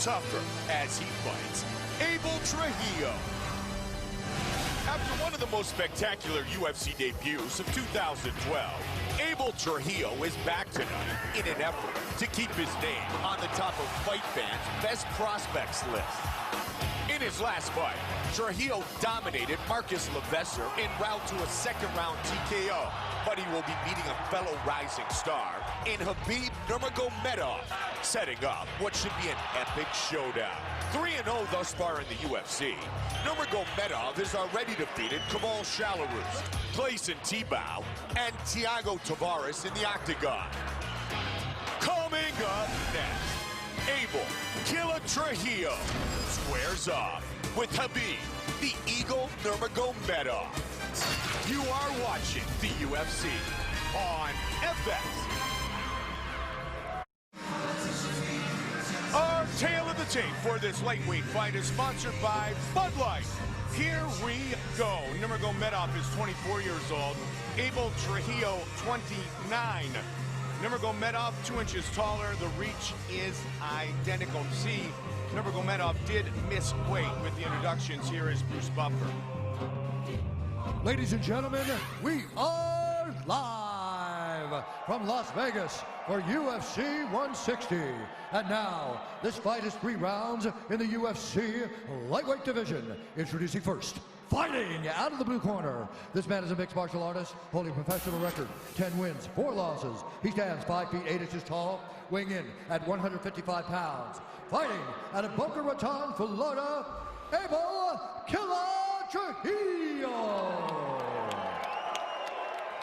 tougher as he fights Abel Trujillo. After one of the most spectacular UFC debuts of 2012, Abel Trujillo is back tonight in an effort to keep his name on the top of Fight Fan's best prospects list. In his last fight, Trujillo dominated Marcus Levesser en route to a second-round TKO, but he will be meeting a fellow rising star in Khabib Nurmagomedov, setting up what should be an epic showdown. 3-0 thus far in the UFC, Nurmagomedov has already defeated Kamal Shalarus, Clayson Tebow, and Thiago Tavares in the octagon. Coming up next, Abel Killer Trujillo squares off with Khabib, the Eagle Nurmagomedov. You are watching the UFC on FX. Our tale of the tape for this lightweight fight is sponsored by Bud Light. Here we go. Nurmagomedov is 24 years old. Abel Trujillo, 29. Nurmagomedov, 2 inches taller. The reach is identical. See, Nurmagomedov did miss weight with the introductions. Here is Bruce Buffer. Ladies and gentlemen, we are live from Las Vegas for UFC 160. And now, this fight is 3 rounds in the UFC lightweight division. Introducing first, fighting out of the blue corner. This man is a mixed martial artist, holding a professional record, 10 wins, 4 losses. He stands 5 feet 8 inches tall, weighing in at 155 pounds. Fighting out of Boca Raton, Florida, Abel Killer Trujillo.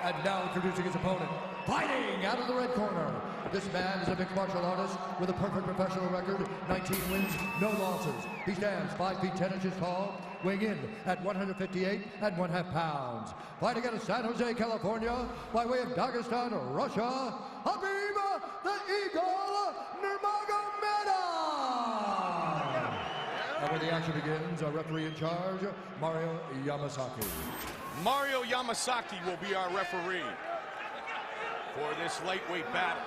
And now introducing his opponent, fighting out of the red corner. This man is a mixed martial artist with a perfect professional record, 19 wins, no losses. He stands 5 feet 10 inches tall, weighing in at 158 1/2 pounds. Fighting out of San Jose, California, by way of Dagestan, Russia, Khabib, the Eagle Nurmagomedov. And when the action begins, our referee in charge, Mario Yamasaki. Mario Yamasaki will be our referee for this lightweight battle.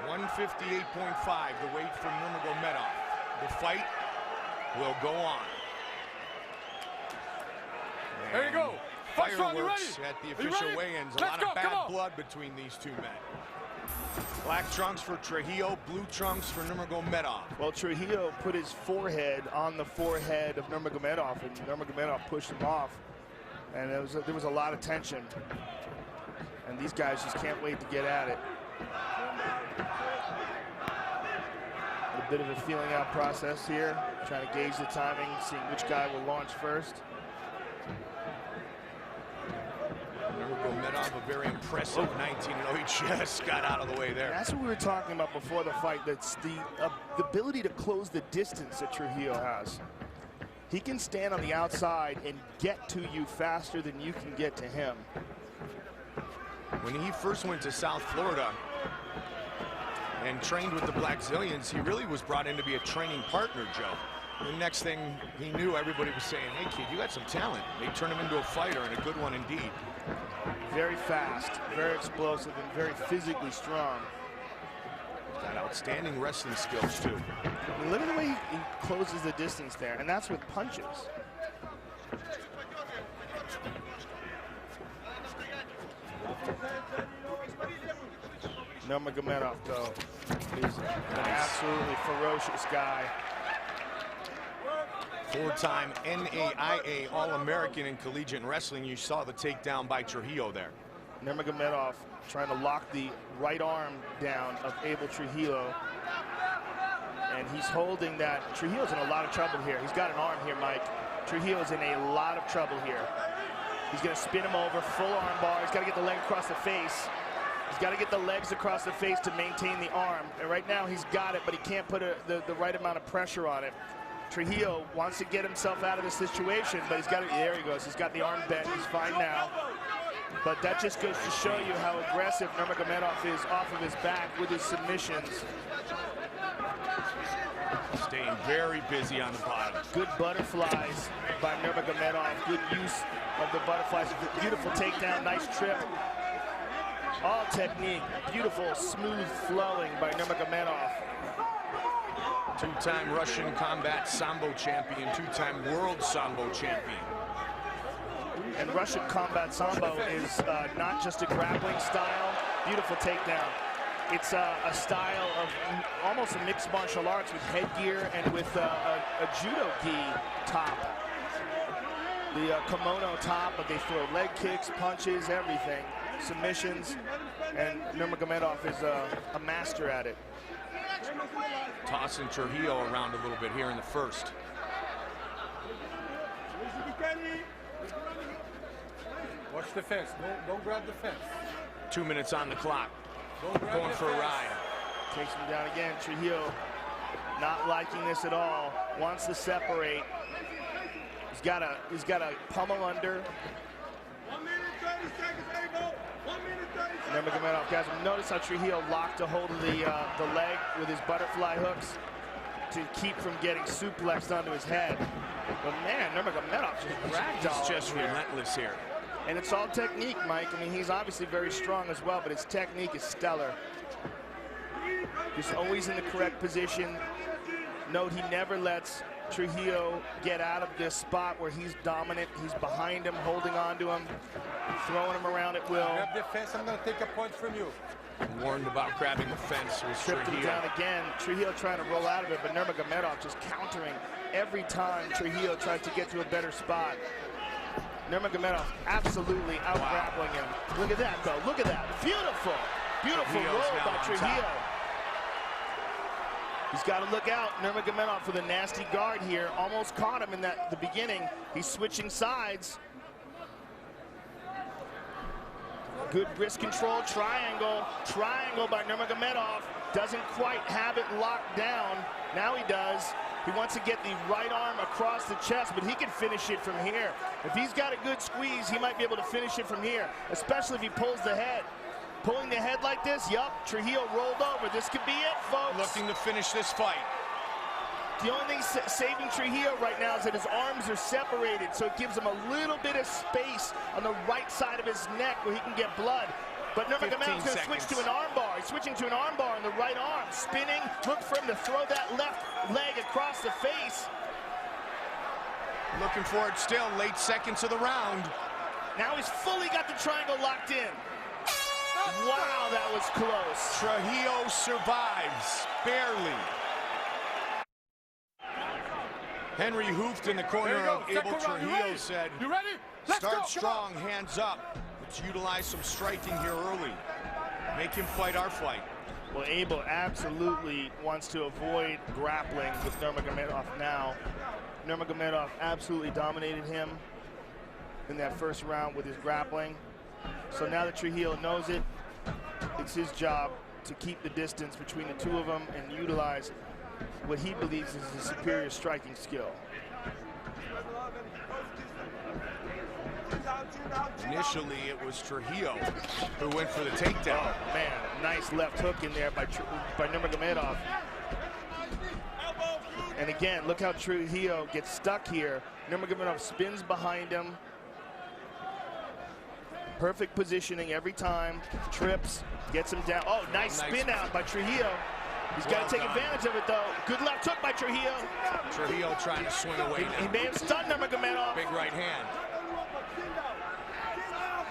158.5, the weight from Nurmagomedov. The fight will go on. There you go. Fireworks at the official weigh-ins. A lot of bad blood between these two men. Black trunks for Trujillo, blue trunks for Nurmagomedov. Well, Trujillo put his forehead on the forehead of Nurmagomedov, and Nurmagomedov pushed him off. And there was a lot of tension. And these guys just can't wait to get at it. A bit of a feeling out process here, trying to gauge the timing, seeing which guy will launch first. Nurmagomedov, a very impressive 19-0. He just got out of the way there. That's what we were talking about before the fight. That's the ability to close the distance that Trujillo has. He can stand on the outside and get to you faster than you can get to him. When he first went to South Florida and trained with the Black Zillions, he really was brought in to be a training partner, Joe. The next thing he knew, everybody was saying, hey, kid, you got some talent. They turned him into a fighter, and a good one indeed. Very fast, very explosive, and very physically strong. He's got outstanding wrestling skills, too. Look at the way he closes the distance there, and that's with punches. Nurmagomedov, though, is an absolutely ferocious guy. 4-time NAIA All-American in collegiate wrestling. You saw the takedown by Trujillo there. Nurmagomedov trying to lock the right arm down of Abel Trujillo. And he's holding that. Trujillo's in a lot of trouble here. He's got an arm here, Mike. Trujillo's in a lot of trouble here. He's going to spin him over, full arm bar. He's got to get the leg across the face. He's got to get the legs across the face to maintain the arm. And right now he's got it, but he can't put the right amount of pressure on it. Trujillo wants to get himself out of the situation, but he's got it. There he goes. He's got the arm bent. He's fine now. But that just goes to show you how aggressive Nurmagomedov is off of his back with his submissions. Staying very busy on the bottom. Good butterflies by Nurmagomedov. Good use of the butterflies. Beautiful takedown, nice trip. All technique, beautiful, smooth flowing by Nurmagomedov. Two-time Russian combat sambo champion, two-time world sambo champion. And Russian combat sambo is not just a grappling style, beautiful takedown. It's a style of almost a mixed martial arts with headgear and with a judo gi top. The kimono top, but they throw leg kicks, punches, everything, submissions, and Nurmagomedov is a master at it. Tossing Trujillo around a little bit here in the first. Watch the fence. Don't grab the fence. 2 minutes on the clock. Going for a ride. Takes him down again. Trujillo not liking this at all. Wants to separate. He's got a pummel under. 1 minute 30 seconds, Abel. 1 minute 30 seconds. Nurmagomedov, guys, notice how Trujillo locked a hold of the leg with his butterfly hooks to keep from getting suplexed onto his head. But man, Nurmagomedov just ragdoll. He's just relentless here. And it's all technique, Mike. I mean, he's obviously very strong as well, but his technique is stellar. Just always in the correct position. Note he never lets Trujillo get out of this spot where he's dominant. He's behind him, holding on to him, throwing him around at will. Grab the fence. I'm going to take a punch from you. Warned about grabbing the fence was Tripped him Trujillo. down again. Trujillo trying to roll out of it, but Nurmagomedov just countering every time Trujillo tries to get to a better spot. Nurmagomedov absolutely out-grappling him. Look at that, though. Look at that. Beautiful. Beautiful roll by Trujillo. He's got to look out. Nurmagomedov with a nasty guard here. Almost caught him in the beginning. He's switching sides. Good wrist control. Triangle. Triangle by Nurmagomedov. Doesn't quite have it locked down. Now he does. He wants to get the right arm across the chest, but he can finish it from here. If he's got a good squeeze, he might be able to finish it from here, especially if he pulls the head. Pulling the head like this, yup, Trujillo rolled over. This could be it, folks. Looking to finish this fight. The only thing saving Trujillo right now is that his arms are separated, so it gives him a little bit of space on the right side of his neck where he can get blood. But Nurmagomedov's going to switch to an armbar. He's switching to an armbar on the right arm. Spinning, look for him to throw that left leg across the face. Looking for it still, late seconds of the round. Now he's fully got the triangle locked in. Wow, that was close. Trujillo survives, barely. Henry Hooft in the corner of Abel Trujillo said, "You ready? Let's start go. strong, hands up. Let's utilize some striking here early. Make him fight our fight." Well, Abel absolutely wants to avoid grappling with Nurmagomedov now. Nurmagomedov absolutely dominated him in that first round with his grappling. So now that Trujillo knows it, it's his job to keep the distance between the two of them and utilize what he believes is a superior striking skill. Initially, it was Trujillo who went for the takedown. Oh, man, nice left hook in there by Nurmagomedov. And again, look how Trujillo gets stuck here. Nurmagomedov spins behind him. Perfect positioning every time. Trips, gets him down. Oh, nice spin out by Trujillo. He's got to take advantage of it, though. Good left hook by Trujillo. Trujillo trying to swing away now. He may have stunned Nurmagomedov. Big right hand.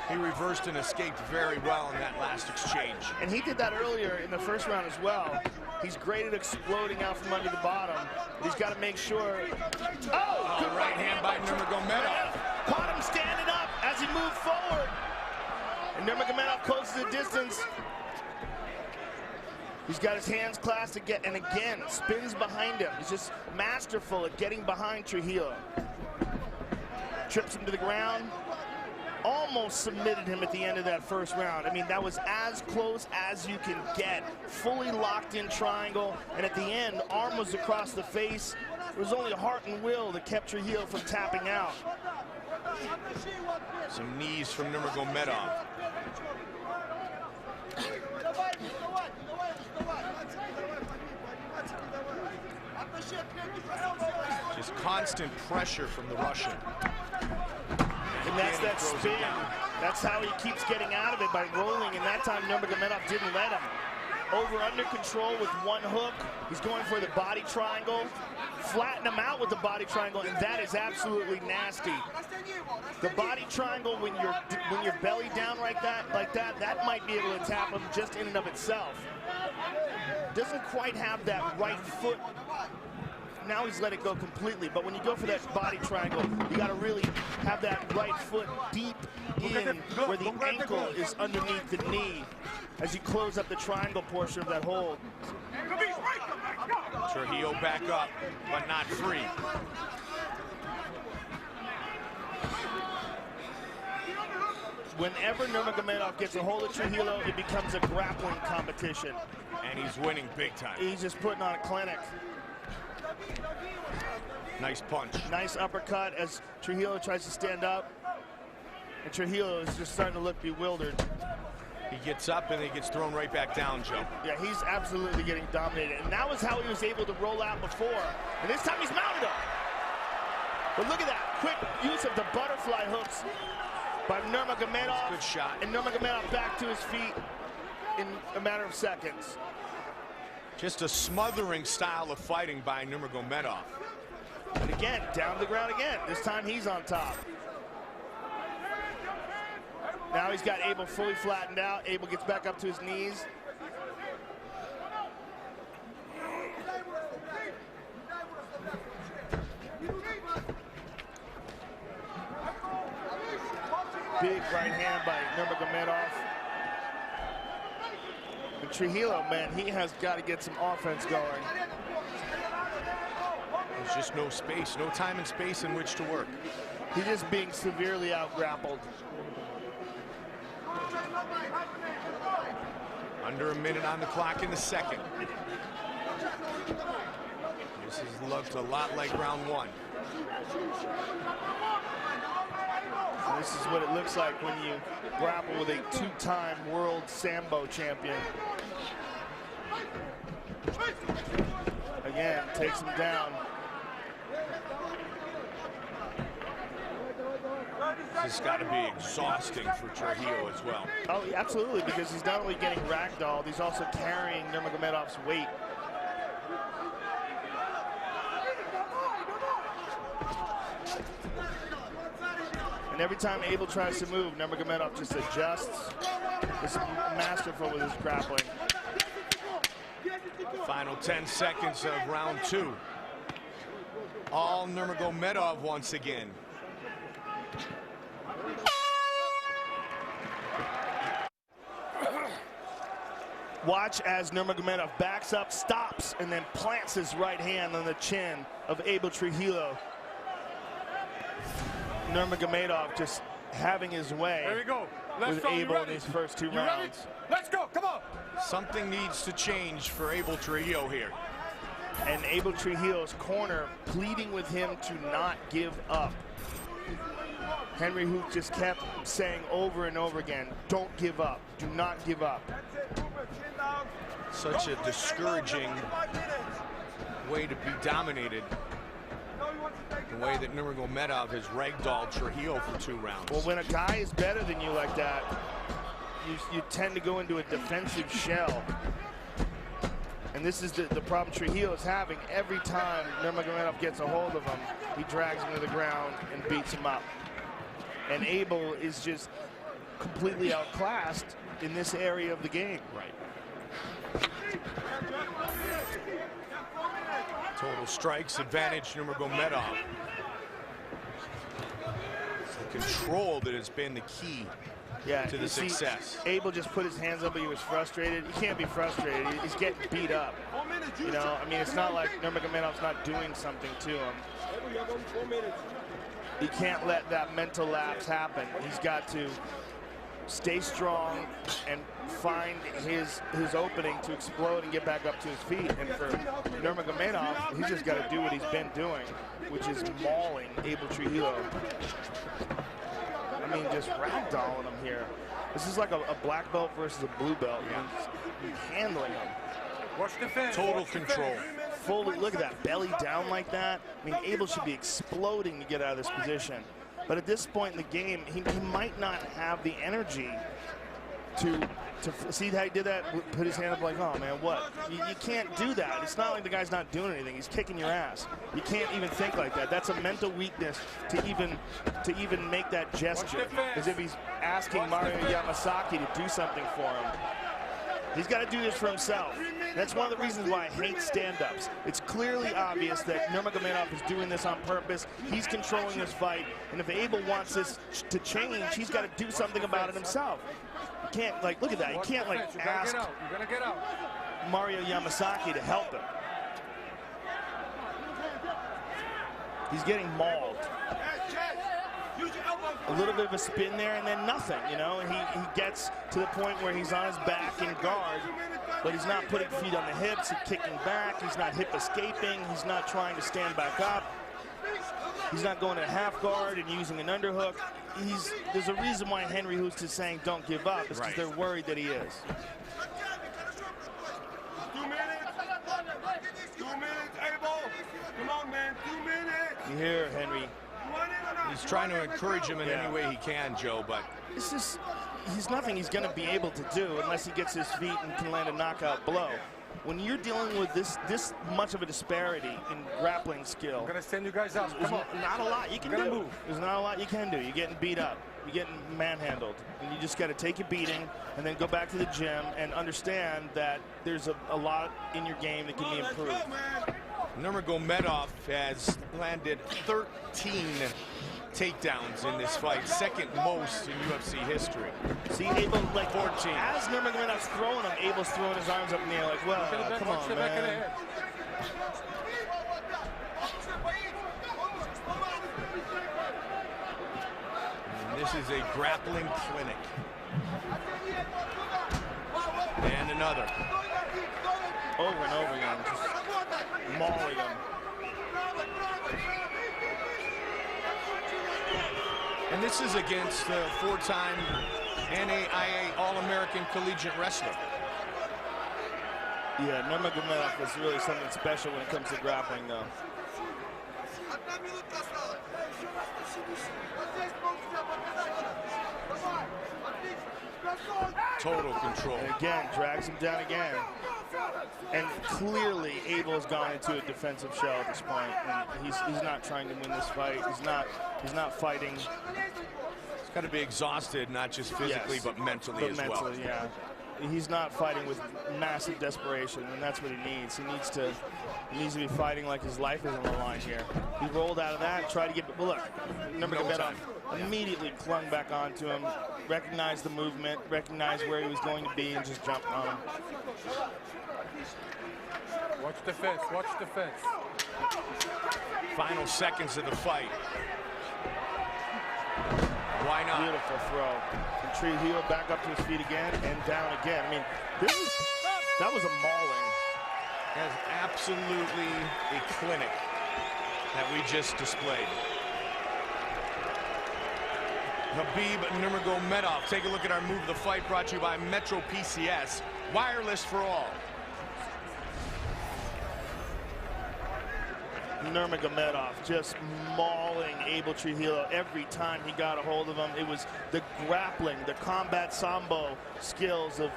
He reversed and escaped very well in that last exchange. And he did that earlier in the first round as well. He's great at exploding out from under the bottom. But he's got to make sure. Oh, good right hand by Nurmagomedov. Caught him standing up as he moved forward. And Nurmagomedov closes the distance. He's got his hands clasped again, and again, spins behind him. He's just masterful at getting behind Trujillo. Trips him to the ground. Almost submitted him at the end of that first round. I mean, that was as close as you can get. Fully locked in triangle, and at the end, arm was across the face. It was only heart and will that kept Trujillo from tapping out. Some knees from Nurmagomedov. Just constant pressure from the Russian. And that's that spin. That's how he keeps getting out of it, by rolling, and that time Nurmagomedov didn't let him. over-under control with one hook. He's going for the body triangle. Flatten him out with the body triangle, and that is absolutely nasty. The body triangle, when you're belly down like that might be able to tap him just in and of itself. Doesn't quite have that right foot. Now he's let it go completely, but when you go for that body triangle, you got to really have that right foot deep in where the ankle is underneath the knee as you close up the triangle portion of that hold. Trujillo back up, but not free. Whenever Nurmagomedov gets a hold of Trujillo, it becomes a grappling competition. And he's winning big time. He's just putting on a clinic. Nice punch. Nice uppercut as Trujillo tries to stand up. And Trujillo is just starting to look bewildered. He gets up and he gets thrown right back down, Joe. Yeah, he's absolutely getting dominated. And that was how he was able to roll out before. And this time he's mounted up. But look at that quick use of the butterfly hooks by Nurmagomedov. Good shot. And Nurmagomedov back to his feet in a matter of seconds. Just a smothering style of fighting by Nurmagomedov. And again, down to the ground again. This time he's on top. Now he's got Abel fully flattened out. Abel gets back up to his knees. Big right hand by Nurmagomedov. And Trujillo, man, he has got to get some offense going. There's just no space, no time and space in which to work. He's just being severely out-grappled. Under a minute on the clock in the second. This has looked a lot like round one. And this is what it looks like when you grapple with a two-time world Sambo champion. Again, takes him down. This has got to be exhausting for Trujillo as well. Oh, absolutely, because he's not only getting ragdolled, he's also carrying Nurmagomedov's weight. And every time Abel tries to move, Nurmagomedov just adjusts. He's masterful with his grappling. Final 10 seconds of round two. All Nurmagomedov once again. Watch as Nurmagomedov backs up, stops, and then plants his right hand on the chin of Abel Trujillo. Nurmagomedov just having his way. There we go. With Abel in his first two rounds. Let's go. Come on. Something needs to change for Abel Trujillo here. And Abel Trujillo's corner pleading with him to not give up. Henry Hoof just kept saying over and over again, don't give up. Do not give up. Such a discouraging way to be dominated. The way that Nurmagomedov has ragdolled Trujillo for 2 rounds. Well, when a guy is better than you like that, you tend to go into a defensive shell. And this is the problem Trujillo is having. Every time Nurmagomedov gets a hold of him, he drags him to the ground and beats him up. And Abel is just completely outclassed in this area of the game. Right. Total strikes advantage Nurmagomedov. The control that has been the key to the success. Abel just put his hands up, but he was frustrated. He can't be frustrated. He's getting beat up. You know, I mean, it's not like Nurmagomedov's not doing something to him. He can't let that mental lapse happen. He's got to stay strong and find his opening to explode and get back up to his feet. And for Nurmagomedov, he's just got to do what he's been doing, which is mauling Abel Trujillo. I mean, just ragdolling him here. This is like a black belt versus a blue belt. He's handling him. Watch the fence. Total control. Fully, look at that, belly down like that. I mean, Abel should be exploding to get out of this position. But at this point in the game, he might not have the energy to see how he did that, put his hand up like, oh man, what? You can't do that. It's not like the guy's not doing anything. He's kicking your ass. You can't even think like that. That's a mental weakness to even make that gesture, as if he's asking Mario Yamasaki to do something for him. He's got to do this for himself. That's one of the reasons why I hate stand-ups. It's clearly obvious that Nurmagomedov is doing this on purpose. He's controlling this fight, and if Abel wants this to change, he's got to do something about it himself. You can't, like, look at that. You can't, like, ask Mario Yamasaki to help him. He's getting mauled. A little bit of a spin there and then nothing, you know, and he gets to the point where he's on his back in guard, but he's not putting feet on the hips, he's kicking back, he's not hip escaping, he's not trying to stand back up, he's not going to half guard and using an underhook. There's a reason why Henry Hoost is saying don't give up, it's because they're worried that he is. 2 minutes. 2 minutes, Abel. Come on, man, 2 minutes. You hear Henry. He's trying to encourage him in any way he can, Joe, but it's just, he's nothing he's going to be able to do unless he gets his feet and can land a knockout blow. When you're dealing with this much of a disparity in grappling skill, I'm going to send you guys out. There's not a lot you can do. There's not a lot you can do. You're getting beat up. You're getting manhandled. And you just got to take a beating and then go back to the gym and understand that there's a lot in your game that can be improved. Nurmagomedov has landed 13 takedowns in this fight, second most in UFC history. See, Abel, like 14. As Nurmagomedov's throwing him, Abel's throwing his arms up in the air like, well, come on, man. And this is a grappling clinic. And another. Over and over again, just mauling him. And this is against the four-time NAIA All-American Collegiate Wrestler. Yeah, Nurmagomedov is really something special when it comes to grappling, though. Total control. And again, drags him down again. And clearly, Abel's gone into a defensive shell at this point. And he's not trying to win this fight. He's not fighting. He's got to be exhausted, not just physically, but mentally as well. Yeah. He's not fighting with massive desperation, and that's what he needs. He needs to be fighting like his life is on the line here. He rolled out of that, tried to get, but look, Nurmagomedov immediately clung back onto him, recognized the movement, recognized where he was going to be, and just jumped on him. Watch the fence, watch the fence. Final seconds of the fight. Why not? Beautiful throw. And Trujillo back up to his feet again and down again. I mean, that was a mauling. That's absolutely a clinic that we just displayed. Khabib Nurmagomedov. Take a look at our Move the Fight, brought to you by Metro PCS. Wireless for all. Nurmagomedov just mauling Abel Trujillo every time he got a hold of him. It was the grappling, the combat sambo skills of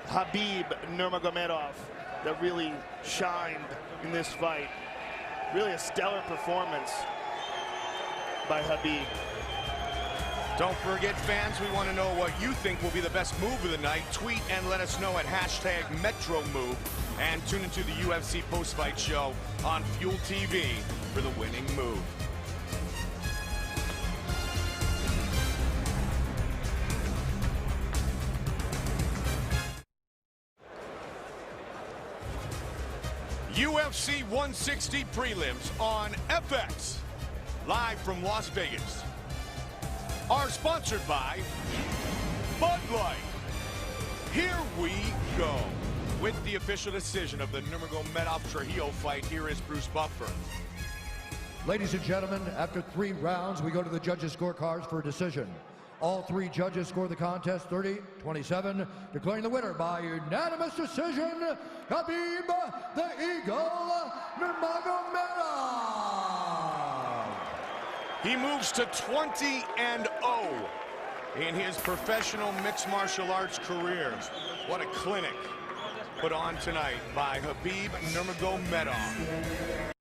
Khabib Nurmagomedov that really shined in this fight. Really a stellar performance by Khabib. Don't forget, fans, we want to know what you think will be the best move of the night. Tweet and let us know at #MetroMove. And tune into the UFC post-fight show on Fuel TV for the winning move. UFC 160 prelims on FX, live from Las Vegas, are sponsored by Bud Light. Here we go. With the official decision of the Nurmagomedov-Trujillo fight, here is Bruce Buffer. Ladies and gentlemen, after 3 rounds, we go to the judges' scorecards for a decision. All 3 judges score the contest 30-27, declaring the winner by unanimous decision, Khabib the Eagle Nurmagomedov. He moves to 20-0 in his professional mixed martial arts career. What a clinic put on tonight by Khabib Nurmagomedov.